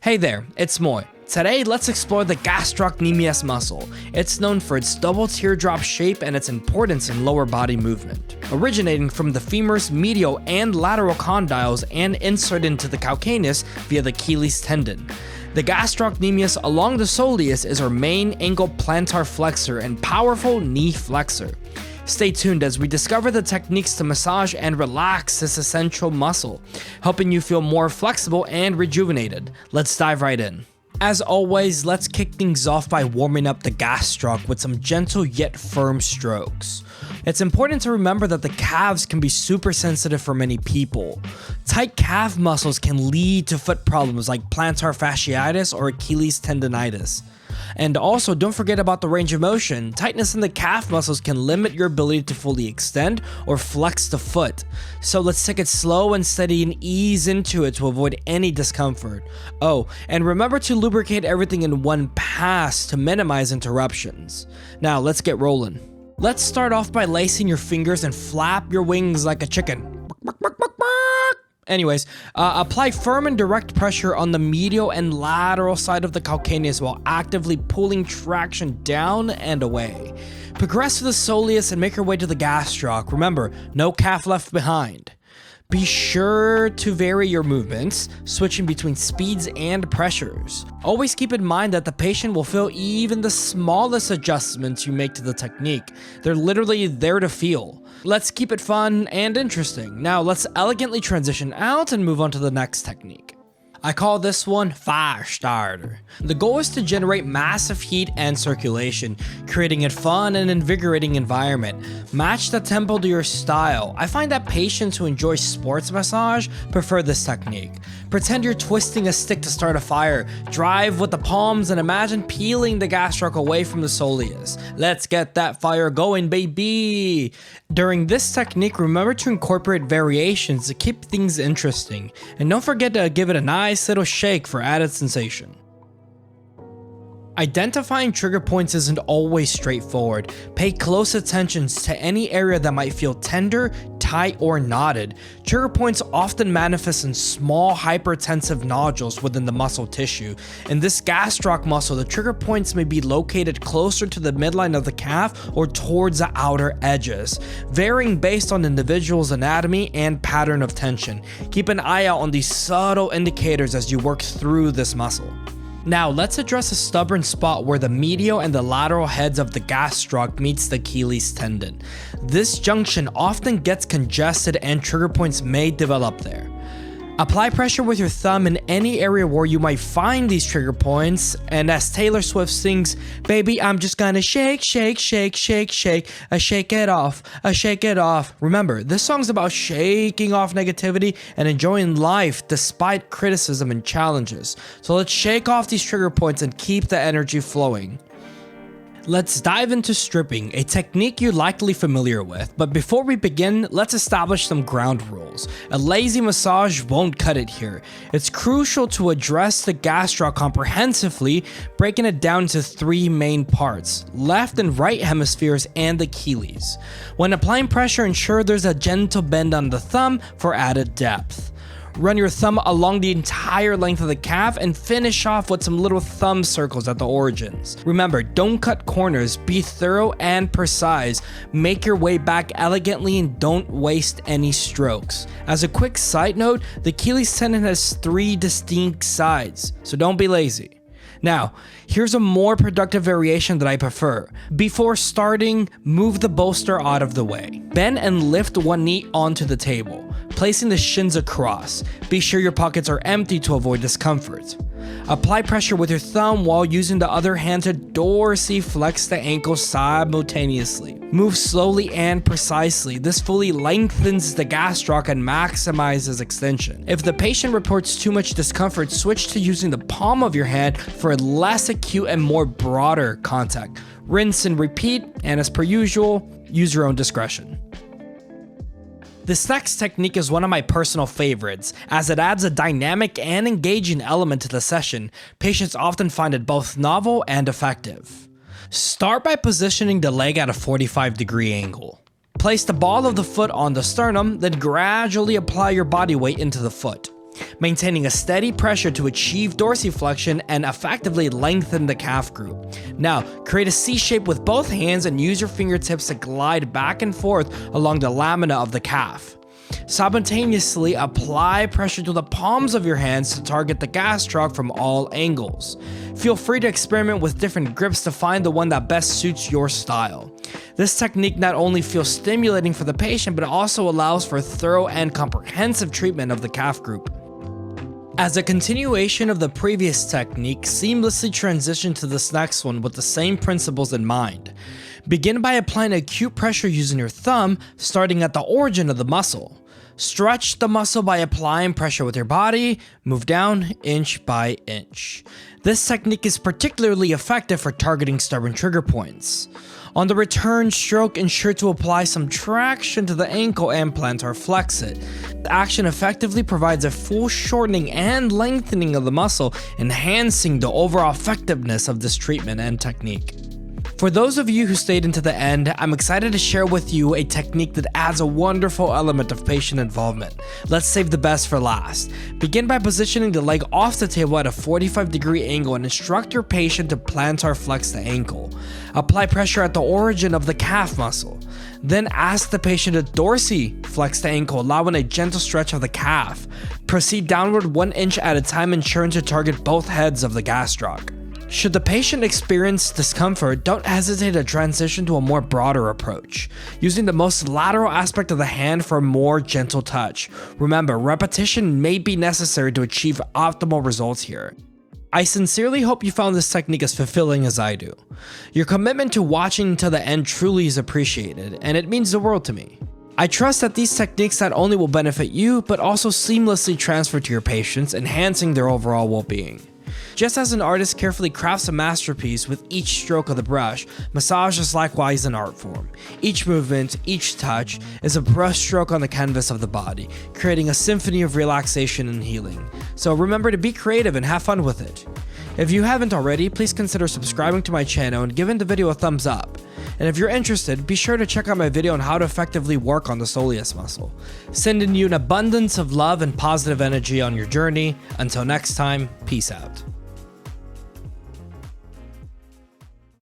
Hey there, it's Moy. Today, let's explore the gastrocnemius muscle. It's known for its double teardrop shape and its importance in lower body movement. Originating from the femur's medial and lateral condyles and inserted into the calcaneus via the Achilles tendon. The gastrocnemius along the soleus is our main ankle plantar flexor and powerful knee flexor. Stay tuned as we discover the techniques to massage and relax this essential muscle, helping you feel more flexible and rejuvenated. Let's dive right in. As always, let's kick things off by warming up the gastroc with some gentle yet firm strokes. It's important to remember that the calves can be super sensitive for many people. Tight calf muscles can lead to foot problems like plantar fasciitis or Achilles tendonitis. And also, don't forget about the range of motion. Tightness in the calf muscles can limit your ability to fully extend or flex the foot. So let's take it slow and steady and ease into it to avoid any discomfort. Oh, and remember to lubricate everything in one pass to minimize interruptions. Now, let's get rolling. Let's start off by lacing your fingers and flap your wings like a chicken. Anyways, apply firm and direct pressure on the medial and lateral side of the calcaneus while actively pulling traction down and away. Progress to the soleus and make your way to the gastroc. Remember, no calf left behind. Be sure to vary your movements, switching between speeds and pressures. Always keep in mind that the patient will feel even the smallest adjustments you make to the technique. They're literally there to feel. Let's keep it fun and interesting. Now let's elegantly transition out and move on to the next technique. I call this one fire starter. The goal is to generate massive heat and circulation, creating a fun and invigorating environment. Match the tempo to your style. I find that patients who enjoy sports massage prefer this technique. Pretend you're twisting a stick to start a fire. Drive with the palms and imagine peeling the gastroc away from the soleus. Let's get that fire going, baby! During this technique, remember to incorporate variations to keep things interesting. And don't forget to give it a nice little shake for added sensation. Identifying trigger points isn't always straightforward. Pay close attention to any area that might feel tender, tight, or knotted. Trigger points often manifest in small hypertensive nodules within the muscle tissue. In this gastroc muscle, the trigger points may be located closer to the midline of the calf or towards the outer edges, varying based on the individual's anatomy and pattern of tension. Keep an eye out on these subtle indicators as you work through this muscle. Now let's address a stubborn spot where the medial and the lateral heads of the gastroc meets the Achilles tendon. This junction often gets congested and trigger points may develop there. Apply pressure with your thumb in any area where you might find these trigger points, and as Taylor Swift sings, "Baby, I'm just gonna shake, shake, shake, shake, shake, shake it off, shake it off." Remember, this song's about shaking off negativity and enjoying life despite criticism and challenges. So let's shake off these trigger points and keep the energy flowing. Let's dive into stripping, a technique you're likely familiar with, but before we begin, let's establish some ground rules. A lazy massage won't cut it here. It's crucial to address the gastroc comprehensively, breaking it down into three main parts: left and right hemispheres and Achilles. When applying pressure, ensure there's a gentle bend on the thumb for added depth. Run your thumb along the entire length of the calf and finish off with some little thumb circles at the origins. Remember, don't cut corners, be thorough and precise. Make your way back elegantly and don't waste any strokes. As a quick side note, the Achilles tendon has 3 distinct sides, so don't be lazy. Now, here's a more productive variation that I prefer. Before starting, move the bolster out of the way. Bend and lift one knee onto the table, placing the shins across. Be sure your pockets are empty to avoid discomfort. Apply pressure with your thumb while using the other hand to dorsiflex the ankle simultaneously. Move slowly and precisely. This fully lengthens the gastroc and maximizes extension. If the patient reports too much discomfort, switch to using the palm of your hand for less acute and more broader contact. Rinse and repeat, and as per usual, use your own discretion. This next technique is one of my personal favorites, as it adds a dynamic and engaging element to the session. Patients often find it both novel and effective. Start by positioning the leg at a 45-degree angle. Place the ball of the foot on the sternum, then gradually apply your body weight into the foot. maintaining a steady pressure to achieve dorsiflexion and effectively lengthen the calf group. Now, create a C shape with both hands and use your fingertips to glide back and forth along the lamina of the calf. Simultaneously, apply pressure to the palms of your hands to target the gastroc from all angles. Feel free to experiment with different grips to find the one that best suits your style. This technique not only feels stimulating for the patient, but it also allows for thorough and comprehensive treatment of the calf group. As a continuation of the previous technique, seamlessly transition to this next one with the same principles in mind. Begin by applying acute pressure using your thumb, starting at the origin of the muscle. Stretch the muscle by applying pressure with your body, move down inch by inch. This technique is particularly effective for targeting stubborn trigger points. On the return stroke, ensure to apply some traction to the ankle and plantar flex it. The action effectively provides a full shortening and lengthening of the muscle, enhancing the overall effectiveness of this treatment and technique. For those of you who stayed into the end, I'm excited to share with you a technique that adds a wonderful element of patient involvement. Let's save the best for last. Begin by positioning the leg off the table at a 45-degree angle and instruct your patient to plantar flex the ankle. Apply pressure at the origin of the calf muscle. Then ask the patient to dorsiflex the ankle, allowing a gentle stretch of the calf. Proceed downward 1 inch at a time, ensuring to target both heads of the gastroc. Should the patient experience discomfort, don't hesitate to transition to a more broader approach, using the most lateral aspect of the hand for a more gentle touch. Remember, repetition may be necessary to achieve optimal results here. I sincerely hope you found this technique as fulfilling as I do. Your commitment to watching until the end truly is appreciated, and it means the world to me. I trust that these techniques not only will benefit you, but also seamlessly transfer to your patients, enhancing their overall well-being. Just as an artist carefully crafts a masterpiece with each stroke of the brush, massage is likewise an art form. Each movement, each touch, is a brushstroke on the canvas of the body, creating a symphony of relaxation and healing. So remember to be creative and have fun with it. If you haven't already, please consider subscribing to my channel and giving the video a thumbs up. And if you're interested, be sure to check out my video on how to effectively work on the soleus muscle. Sending you an abundance of love and positive energy on your journey. Until next time, peace out.